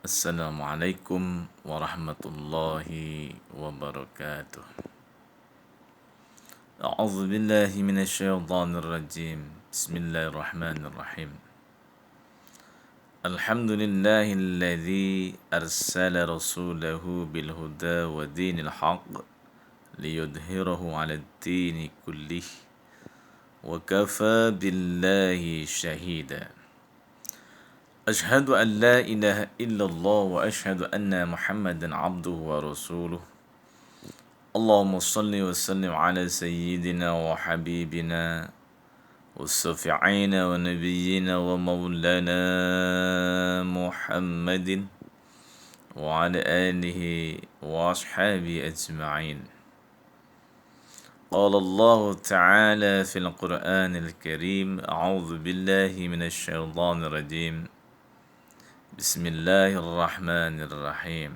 Assalamualaikum warahmatullahi wabarakatuh. A'udzu billahi minasyaitonir rajim. Bismillahirrahmanirrahim. Alhamdulillahilladzi arsala rasulahu bil huda wa dinil haqq liyudhhirahu 'alad dini kullih wa kafa billahi syahida. أشهد أن لا إله إلا الله وأشهد أن محمدا عبده ورسوله اللهم صل وسلم على سيدنا وحبيبنا والشفيعنا ونبينا ومولانا محمد وعلى آله وأصحابه أجمعين. قال الله تعالى في القرآن الكريم أعوذ بالله من الشيطان الرجيم بسم الله الرحمن الرحيم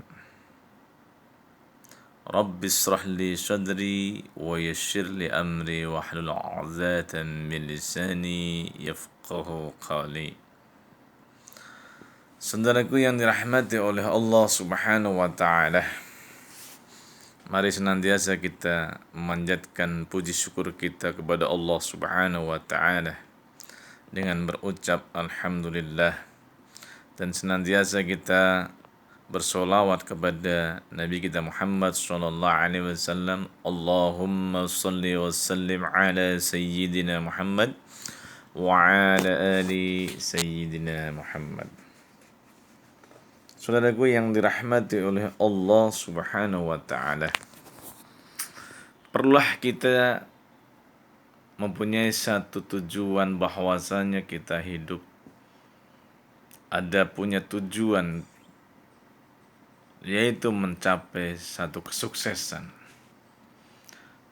رب اشرح لي صدري ويسر لي أمري واحلل عقدة من لساني يفقه قولي. Saudaraku yang dirahmati oleh Allah Subhanahu wa taala, mari senantiasa kita memanjatkan puji syukur kita kepada Allah Subhanahu wa taala dengan berucap alhamdulillah, dan senantiasa kita bersolawat kepada Nabi kita Muhammad sallallahu alaihi wasallam. Allahumma salli wa sallim ala sayyidina Muhammad wa ala ali sayyidina Muhammad. Saudaraku yang dirahmati oleh Allah Subhanahu wa taala, perlulah kita mempunyai satu tujuan bahwasanya kita hidup ada punya tujuan, yaitu mencapai satu kesuksesan.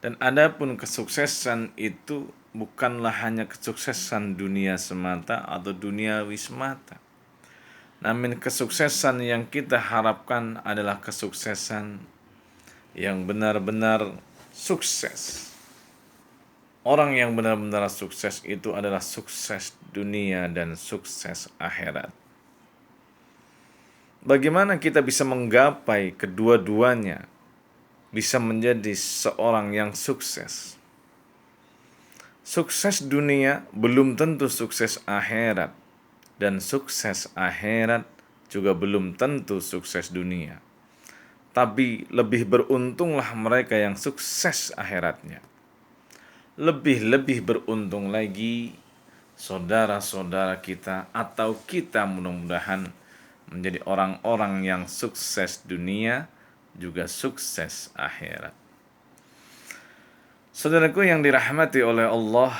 Dan adapun kesuksesan itu bukanlah hanya kesuksesan dunia semata atau duniawi semata. Namun kesuksesan yang kita harapkan adalah kesuksesan yang benar-benar sukses. Orang yang benar-benar sukses itu adalah sukses dunia dan sukses akhirat. Bagaimana kita bisa menggapai kedua-duanya, bisa menjadi seorang yang sukses? Sukses dunia belum tentu sukses akhirat, dan sukses akhirat juga belum tentu sukses dunia. Tapi lebih beruntunglah mereka yang sukses akhiratnya. Lebih-lebih beruntung lagi saudara-saudara kita atau kita mudah-mudahan menjadi orang-orang yang sukses dunia juga sukses akhirat. Saudaraku yang dirahmati oleh Allah,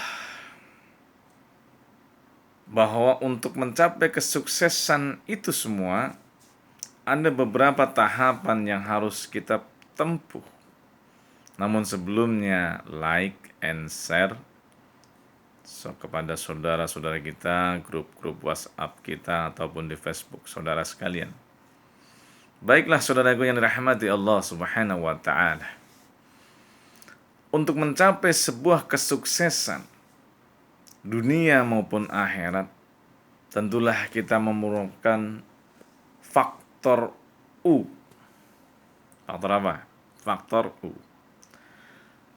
bahwa untuk mencapai kesuksesan itu semua ada beberapa tahapan yang harus kita tempuh. Namun sebelumnya like and share kepada saudara-saudara kita, grup-grup WhatsApp kita ataupun di Facebook saudara sekalian. Baiklah saudaraku yang dirahmati Allah Subhanahu wa taala, untuk mencapai sebuah kesuksesan dunia maupun akhirat, tentulah kita memerlukan faktor U. Faktor apa? Faktor U.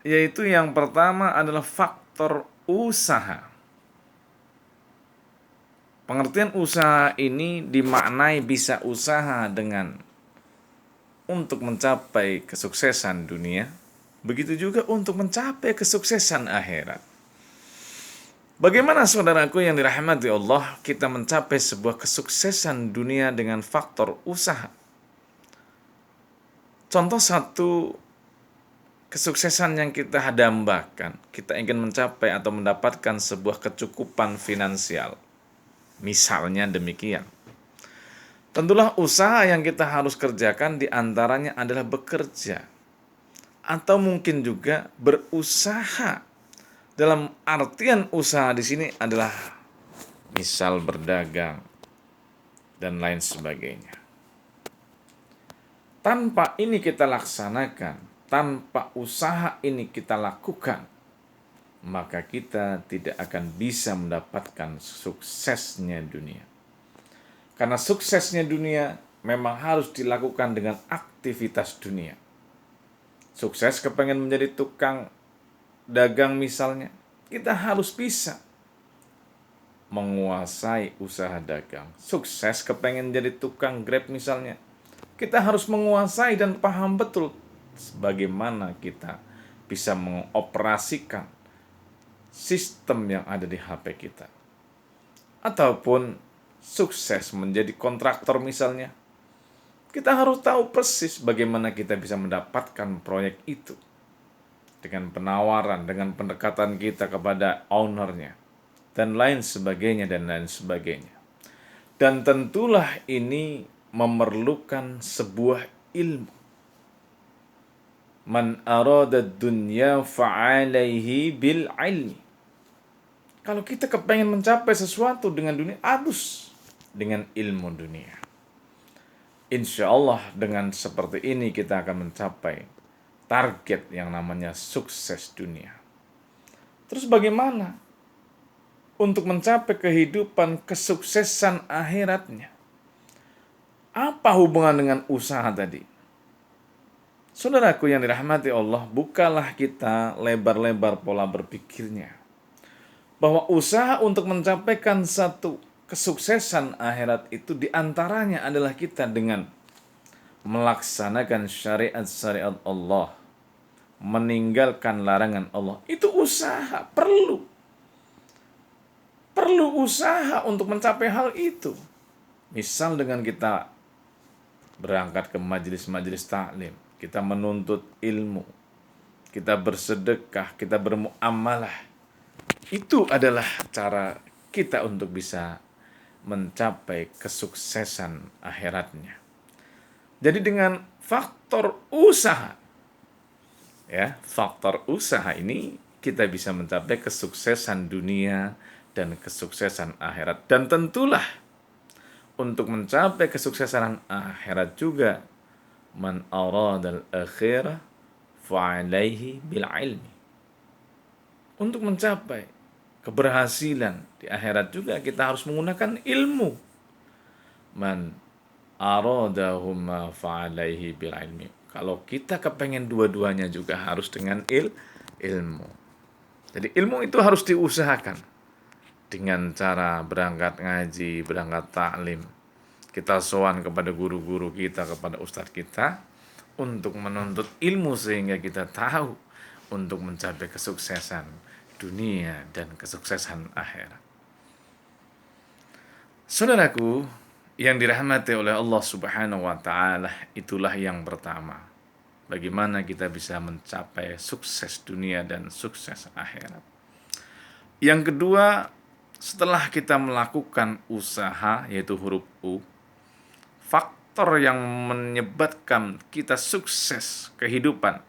Yaitu yang pertama adalah faktor usaha. Pengertian usaha ini dimaknai bisa usaha dengan untuk mencapai kesuksesan dunia, begitu juga untuk mencapai kesuksesan akhirat. Bagaimana saudaraku yang dirahmati Allah kita mencapai sebuah kesuksesan dunia dengan faktor usaha? Contoh satu kesuksesan yang kita dambakan, kita ingin mencapai atau mendapatkan sebuah kecukupan finansial. Misalnya demikian. Tentulah usaha yang kita harus kerjakan diantaranya adalah bekerja. Atau mungkin juga berusaha. Dalam artian usaha di sini adalah misal berdagang dan lain sebagainya. Tanpa ini kita laksanakan, tanpa usaha ini kita lakukan, maka kita tidak akan bisa mendapatkan suksesnya dunia. Karena suksesnya dunia memang harus dilakukan dengan aktivitas dunia. Sukses kepengen menjadi tukang dagang misalnya, kita harus bisa menguasai usaha dagang. Sukses kepengen jadi tukang Grab misalnya, kita harus menguasai dan paham betul bagaimana kita bisa mengoperasikan sistem yang ada di HP kita. Ataupun sukses menjadi kontraktor misalnya, kita harus tahu persis bagaimana kita bisa mendapatkan proyek itu dengan penawaran, dengan pendekatan kita kepada ownernya, dan lain sebagainya, dan lain sebagainya. Dan tentulah ini memerlukan sebuah ilmu. Man arada dunya fa'alaihi bil ilmi. Kalau kita kepengen mencapai sesuatu dengan dunia, harus dengan ilmu dunia. Insya Allah dengan seperti ini kita akan mencapai target yang namanya sukses dunia. Terus bagaimana untuk mencapai kehidupan kesuksesan akhiratnya? Apa hubungan dengan usaha tadi? Saudaraku yang dirahmati Allah, bukalah kita lebar-lebar pola berpikirnya. Bahwa usaha untuk mencapaikan satu kesuksesan akhirat itu diantaranya adalah kita dengan melaksanakan syariat-syariat Allah, meninggalkan larangan Allah. Itu usaha, perlu usaha untuk mencapai hal itu. Misal dengan kita berangkat ke majelis-majelis taklim, kita menuntut ilmu, kita bersedekah, kita bermuamalah. Itu adalah cara kita untuk bisa mencapai kesuksesan akhiratnya. Jadi dengan faktor usaha, faktor usaha ini kita bisa mencapai kesuksesan dunia dan kesuksesan akhirat. Dan tentulah untuk mencapai kesuksesan akhirat juga, man aradal akhirah fa'alaihi bil ilmi. Untuk mencapai keberhasilan di akhirat juga kita harus menggunakan ilmu. Man aradahuma fa'alaihi bil ilmi. Kalau kita kepengen dua-duanya juga harus dengan ilmu. Jadi ilmu itu harus diusahakan dengan cara berangkat ngaji, berangkat taklim. Kita sowan kepada guru-guru kita, kepada ustadz kita untuk menuntut ilmu sehingga kita tahu untuk mencapai kesuksesan dunia dan kesuksesan akhirat. Saudaraku yang dirahmati oleh Allah Subhanahu wa taala, itulah yang pertama. Bagaimana kita bisa mencapai sukses dunia dan sukses akhirat. Yang kedua, setelah kita melakukan usaha, yaitu huruf U, faktor yang menyebabkan kita sukses kehidupan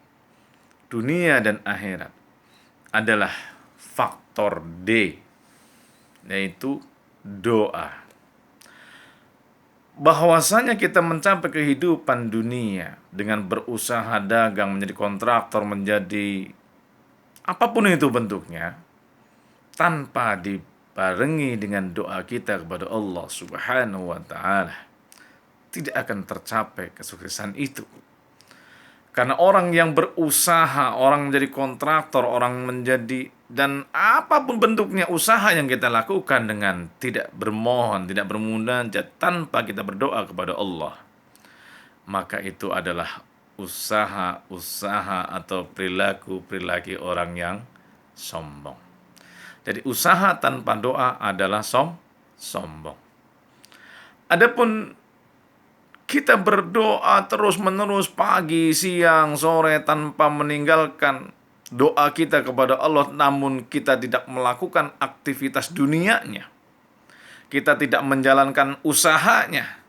dunia dan akhirat adalah faktor D, yaitu doa. Bahwasanya kita mencapai kehidupan dunia dengan berusaha dagang, menjadi kontraktor, menjadi apapun itu bentuknya, tanpa dibarengi dengan doa kita kepada Allah Subhanahu wa taala, tidak akan tercapai kesuksesan itu. Karena orang yang berusaha, orang menjadi kontraktor, orang menjadi, dan apapun bentuknya usaha yang kita lakukan dengan tidak bermohon, tidak bermunajat, tanpa kita berdoa kepada Allah, maka itu adalah usaha-usaha atau perilaku orang yang sombong. Jadi usaha tanpa doa adalah sombong. Adapun kita berdoa terus-menerus pagi, siang, sore tanpa meninggalkan doa kita kepada Allah, namun kita tidak melakukan aktivitas dunianya, kita tidak menjalankan usahanya,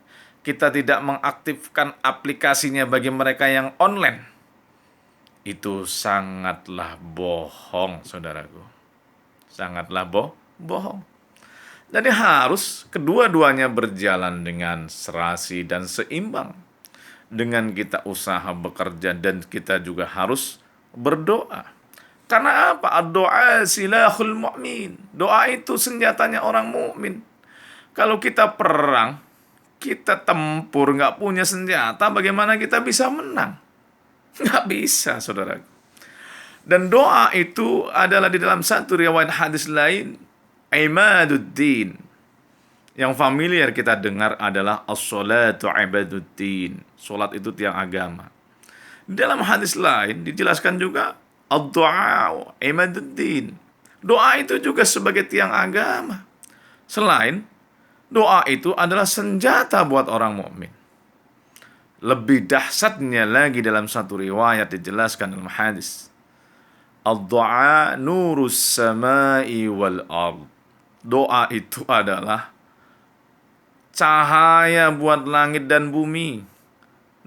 kita tidak mengaktifkan aplikasinya bagi mereka yang online, itu sangatlah bohong, saudaraku. Sangatlah bohong. Jadi harus kedua-duanya berjalan dengan serasi dan seimbang. Dengan kita usaha bekerja dan kita juga harus berdoa. Karena apa? Doa silahul mu'min. Doa itu senjatanya orang mukmin. Kalau kita perang, kita tempur, nggak punya senjata, bagaimana kita bisa menang? Nggak bisa, saudara. Dan doa itu adalah di dalam satu riwayat hadis lain, imaduddin. Yang familiar kita dengar adalah as-salatu ibaduddin. Salat itu tiang agama. Dalam hadis lain dijelaskan juga ad-du'a imaduddin. Doa itu juga sebagai tiang agama. Selain doa itu adalah senjata buat orang mukmin. Lebih dahsyatnya lagi dalam satu riwayat dijelaskan dalam hadis, ad-du'a nurus samai wal ard. Doa itu adalah cahaya buat langit dan bumi.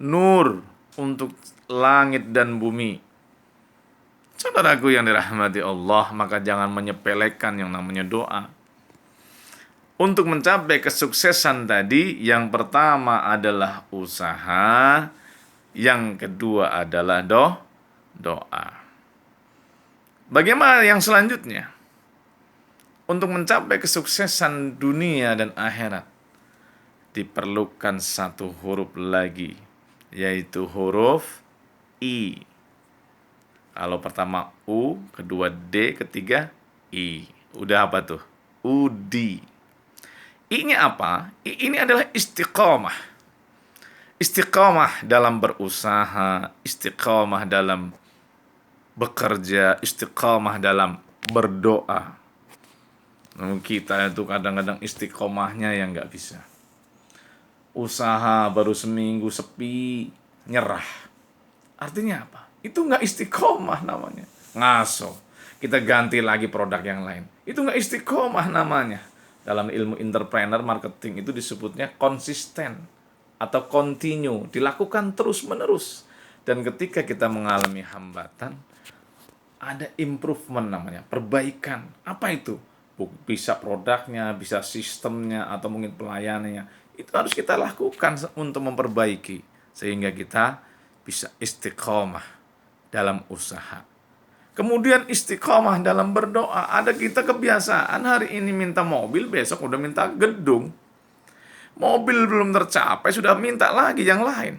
Nur untuk langit dan bumi. Saudaraku yang dirahmati Allah, maka jangan menyepelekan yang namanya doa. Untuk mencapai kesuksesan tadi, yang pertama adalah usaha, yang kedua adalah doa. Bagaimana yang selanjutnya? Untuk mencapai kesuksesan dunia dan akhirat, diperlukan satu huruf lagi, yaitu huruf I. Kalau pertama U, kedua D, ketiga I. Udah apa tuh? Udi. I-nya apa? I ini adalah istiqomah. Istiqomah dalam berusaha, istiqomah dalam bekerja, istiqomah dalam berdoa. Namun kita itu kadang-kadang istiqomahnya yang nggak bisa. Usaha baru seminggu sepi, nyerah. Artinya apa? Itu nggak istiqomah namanya. Ngaso. Kita ganti lagi produk yang lain. Itu nggak istiqomah namanya. Dalam ilmu entrepreneur marketing itu disebutnya konsisten atau continue, dilakukan terus-menerus. Dan ketika kita mengalami hambatan, ada improvement namanya, perbaikan. Apa itu? Bisa produknya, bisa sistemnya, atau mungkin pelayanannya. Itu harus kita lakukan untuk memperbaiki. Sehingga kita bisa istiqomah dalam usaha. Kemudian istiqomah dalam berdoa. Ada kita kebiasaan hari ini minta mobil, besok udah minta gedung. Mobil belum tercapai, sudah minta lagi yang lain.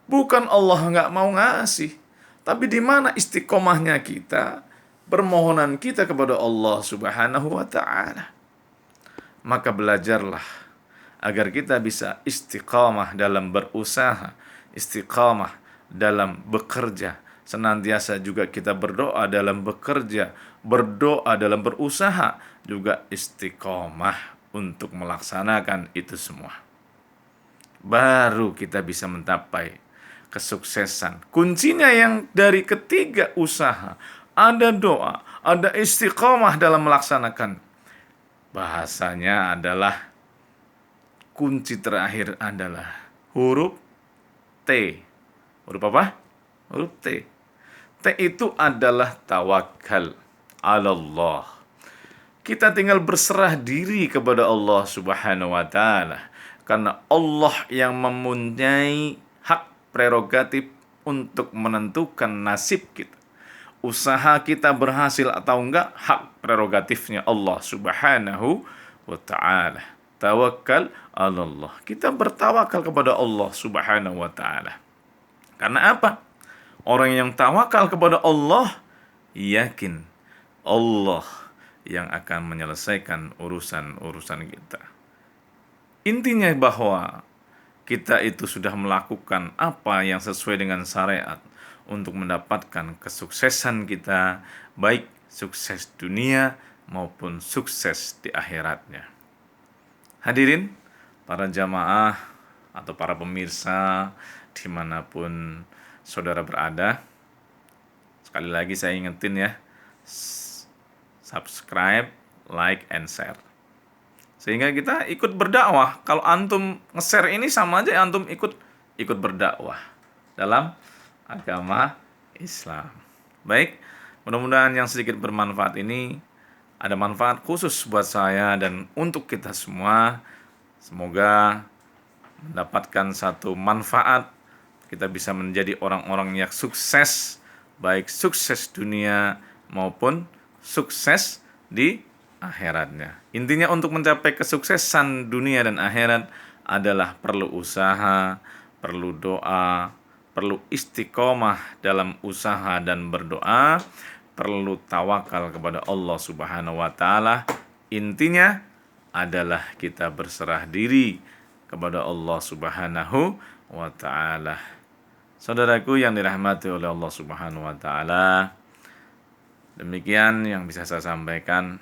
Bukan Allah nggak mau ngasih, tapi di mana istiqomahnya kita, permohonan kita kepada Allah Subhanahu wa Ta'ala. Maka belajarlah agar kita bisa istiqamah dalam berusaha, istiqamah dalam bekerja. Senantiasa juga kita berdoa dalam bekerja, berdoa dalam berusaha, juga istiqamah untuk melaksanakan itu semua. Baru kita bisa mencapai kesuksesan. Kuncinya yang dari ketiga usaha, ada doa, ada istiqamah dalam melaksanakan. Bahasanya adalah kunci terakhir adalah huruf T. Huruf apa? Huruf T. T itu adalah tawakal Allah. Kita tinggal berserah diri kepada Allah Subhanahu wa Ta'ala. Karena Allah yang mempunyai hak prerogatif untuk menentukan nasib kita. Usaha kita berhasil atau enggak, hak prerogatifnya Allah Subhanahu wa Ta'ala. Tawakal Allah. Kita bertawakal kepada Allah Subhanahu wa Ta'ala. Karena apa? Orang yang tawakal kepada Allah, yakin Allah yang akan menyelesaikan urusan-urusan kita. Intinya bahwa kita itu sudah melakukan apa yang sesuai dengan syariat untuk mendapatkan kesuksesan kita, baik sukses dunia maupun sukses di akhiratnya. Hadirin, para jamaah atau para pemirsa dimanapun saudara berada, sekali lagi saya ingetin ya, subscribe, like, and share. Sehingga kita ikut berdakwah. Kalau antum nge-share ini sama aja antum ikut berdakwah dalam agama Islam. Baik, mudah-mudahan yang sedikit bermanfaat ini ada manfaat khusus buat saya dan untuk kita semua. Semoga mendapatkan satu manfaat, kita bisa menjadi orang-orang yang sukses, baik sukses dunia maupun sukses di akhiratnya. Intinya untuk mencapai kesuksesan dunia dan akhirat, adalah perlu usaha, perlu doa, perlu istiqomah dalam usaha dan berdoa, perlu tawakal kepada Allah Subhanahu wa taala. Intinya adalah kita berserah diri kepada Allah Subhanahu wa taala. Saudaraku yang dirahmati oleh Allah Subhanahu wa taala, demikian yang bisa saya sampaikan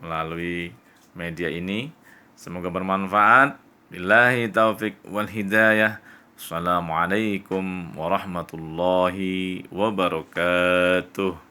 melalui media ini. Semoga bermanfaat. Billahi taufik wal hidayah. Assalamualaikum warahmatullahi wabarakatuh.